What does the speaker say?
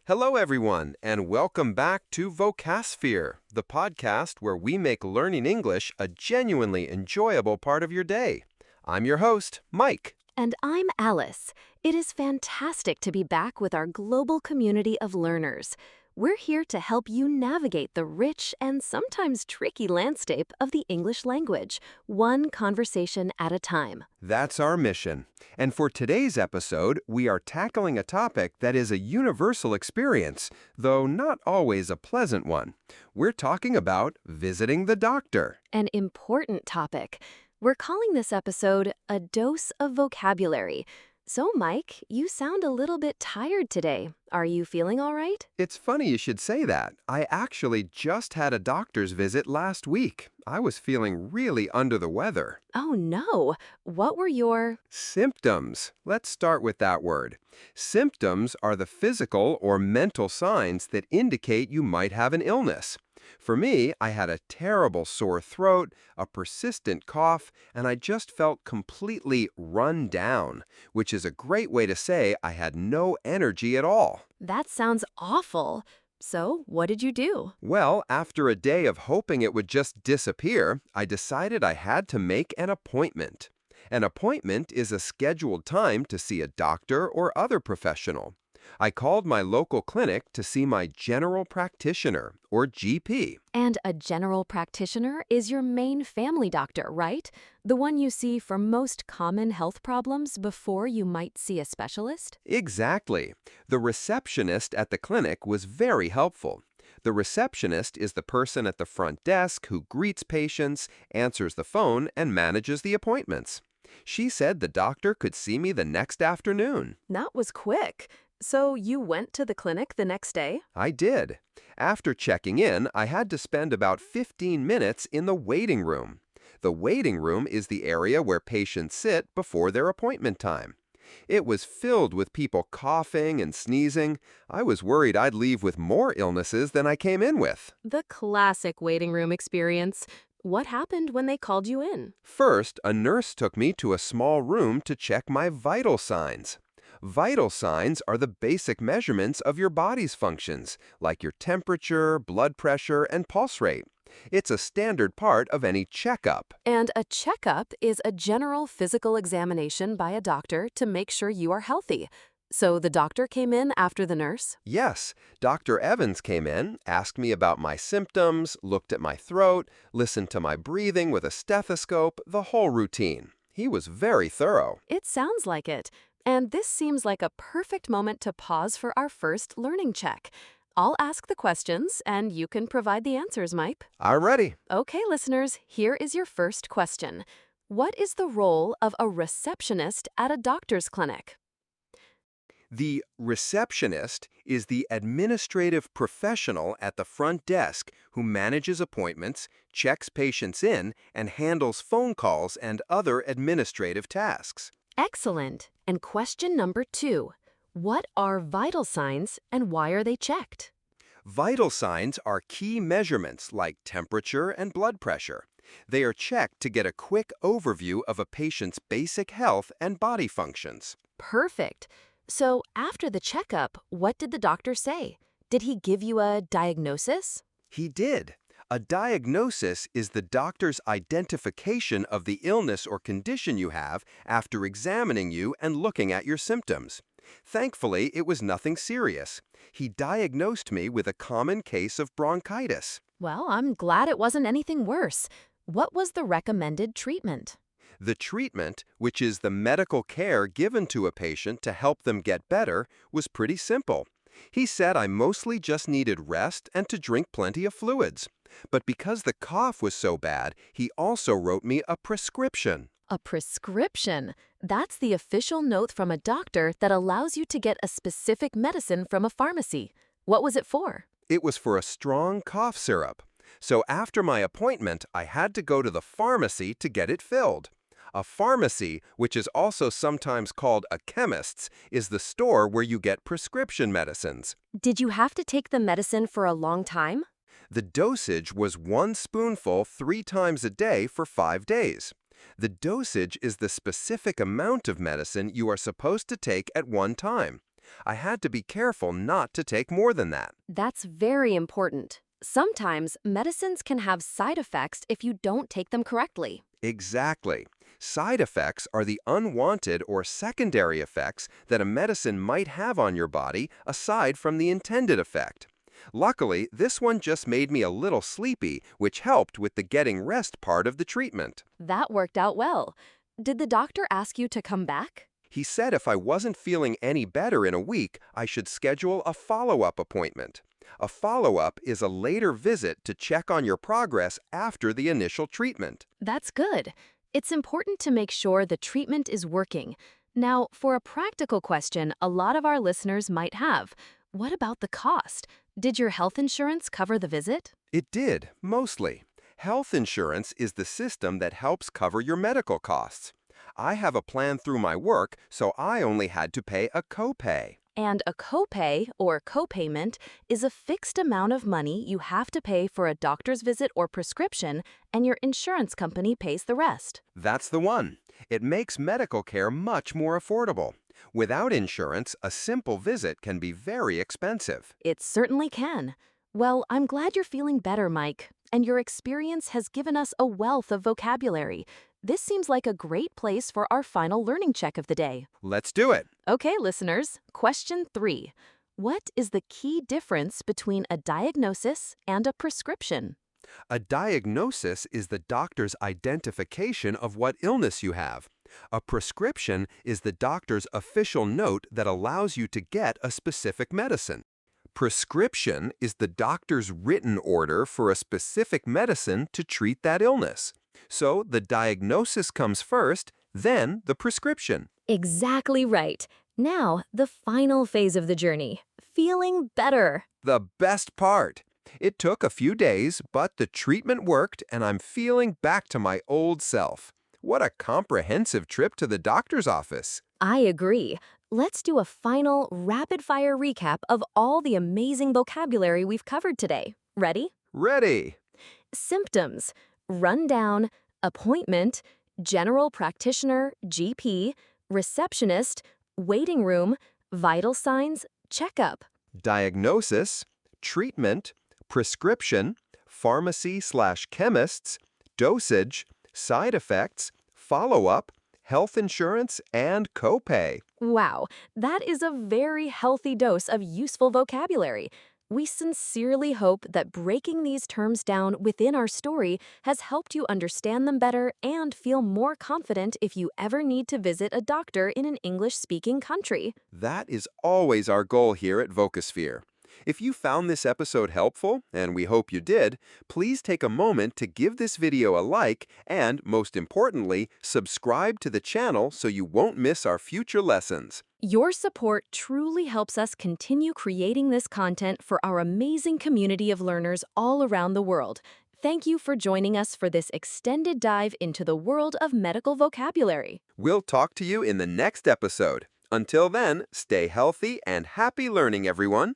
Hello, everyone, and welcome back to Vocasphere, the podcast where we make learning English a genuinely enjoyable part of your day. I'm your host, Mike. And I'm Alice. It is fantastic to be back with our global community of learners. We're here to help you navigate the rich and sometimes tricky landscape of the English language, one conversation at a time. That's our mission. And for today's episode, we are tackling a topic that is a universal experience, though not always a pleasant one. We're talking about visiting the doctor. An important topic. We're calling this episode A Dose of Vocabulary. So, Mike, you sound a little bit tired today. Are you feeling all right? It's funny you should say that. I actually just had a doctor's visit last week. I was feeling really under the weather. Oh, no. What were your Symptoms. Let's start with that word. Symptoms are the physical or mental signs that indicate you might have an illness. For me, I had a terrible sore throat, a persistent cough, and I just felt completely run down, which is a great way to say I had no energy at all. That sounds awful. So, what did you do? Well, after a day of hoping it would just disappear, I decided I had to make an appointment. An appointment is a scheduled time to see a doctor or other professional. I called my local clinic to see my general practitioner, or GP. And a general practitioner is your main family doctor, right? The one you see for most common health problems before you might see a specialist? Exactly. The receptionist at the clinic was very helpful. The receptionist is the person at the front desk who greets patients, answers the phone, and manages the appointments. She said the doctor could see me the next afternoon. That was quick. So you went to the clinic the next day? I did. After checking in, I had to spend about 15 minutes in the waiting room. The waiting room is the area where patients sit before their appointment time. It was filled with people coughing and sneezing. I was worried I'd leave with more illnesses than I came in with. The classic waiting room experience. What happened when they called you in? First, a nurse took me to a small room to check my vital signs. Vital signs are the basic measurements of your body's functions, like your temperature, blood pressure, and pulse rate. It's a standard part of any checkup. And a checkup is a general physical examination by a doctor to make sure you are healthy. So the doctor came in after the nurse? Yes, Dr. Evans came in, asked me about my symptoms, looked at my throat, listened to my breathing with a stethoscope, the whole routine. He was very thorough. It sounds like it. And this seems like a perfect moment to pause for our first learning check. I'll ask the questions, and you can provide the answers, Mike. I'm ready. Okay, listeners, here is your first question. What is the role of a receptionist at a doctor's clinic? The receptionist is the administrative professional at the front desk who manages appointments, checks patients in, and handles phone calls and other administrative tasks. Excellent. And question number 2. What are vital signs and why are they checked? Vital signs are key measurements like temperature and blood pressure. They are checked to get a quick overview of a patient's basic health and body functions. Perfect. So after the checkup, what did the doctor say? Did he give you a diagnosis? He did. A diagnosis is the doctor's identification of the illness or condition you have after examining you and looking at your symptoms. Thankfully, it was nothing serious. He diagnosed me with a common case of bronchitis. Well, I'm glad it wasn't anything worse. What was the recommended treatment? The treatment, which is the medical care given to a patient to help them get better, was pretty simple. He said I mostly just needed rest and to drink plenty of fluids. But because the cough was so bad, he also wrote me a prescription. A prescription. That's the official note from a doctor that allows you to get a specific medicine from a pharmacy. What was it for? It was for a strong cough syrup. So after my appointment, I had to go to the pharmacy to get it filled. A pharmacy, which is also sometimes called a chemist's, is the store where you get prescription medicines. Did you have to take the medicine for a long time? The dosage was 1 spoonful 3 times a day for 5 days. The dosage is the specific amount of medicine you are supposed to take at one time. I had to be careful not to take more than that. That's very important. Sometimes medicines can have side effects if you don't take them correctly. Exactly. Side effects are the unwanted or secondary effects that a medicine might have on your body aside from the intended effect. Luckily, this one just made me a little sleepy, which helped with the getting rest part of the treatment. That worked out well. Did the doctor ask you to come back? He said if I wasn't feeling any better in a week, I should schedule a follow-up appointment. A follow-up is a later visit to check on your progress after the initial treatment. That's good. It's important to make sure the treatment is working. Now, for a practical question a lot of our listeners might have, what about the cost? Did your health insurance cover the visit? It did, mostly. Health insurance is the system that helps cover your medical costs. I have a plan through my work, so I only had to pay a copay. And a copay, or copayment, is a fixed amount of money you have to pay for a doctor's visit or prescription, and your insurance company pays the rest. That's the one. It makes medical care much more affordable. Without insurance, a simple visit can be very expensive. It certainly can. Well, I'm glad you're feeling better, Mike, and your experience has given us a wealth of vocabulary. This seems like a great place for our final learning check of the day. Let's do it. Okay, listeners, question 3. What is the key difference between a diagnosis and a prescription? A diagnosis is the doctor's identification of what illness you have. A prescription is the doctor's official note that allows you to get a specific medicine. Prescription is the doctor's written order for a specific medicine to treat that illness. So the diagnosis comes first, then the prescription. Exactly right. Now, the final phase of the journey, feeling better. The best part. It took a few days, but the treatment worked and I'm feeling back to my old self. What a comprehensive trip to the doctor's office. I agree. Let's do a final rapid-fire recap of all the amazing vocabulary we've covered today. Ready? Ready. Symptoms: rundown, appointment, general practitioner, GP, receptionist, waiting room, vital signs, checkup. Diagnosis, treatment, prescription, pharmacy/chemists, dosage, side effects, follow-up, health insurance, and copay. Wow, that is a very healthy dose of useful vocabulary. We sincerely hope that breaking these terms down within our story has helped you understand them better and feel more confident if you ever need to visit a doctor in an English-speaking country. That is always our goal here at Vocasphere. If you found this episode helpful, and we hope you did, please take a moment to give this video a like and, most importantly, subscribe to the channel so you won't miss our future lessons. Your support truly helps us continue creating this content for our amazing community of learners all around the world. Thank you for joining us for this extended dive into the world of medical vocabulary. We'll talk to you in the next episode. Until then, stay healthy and happy learning, everyone.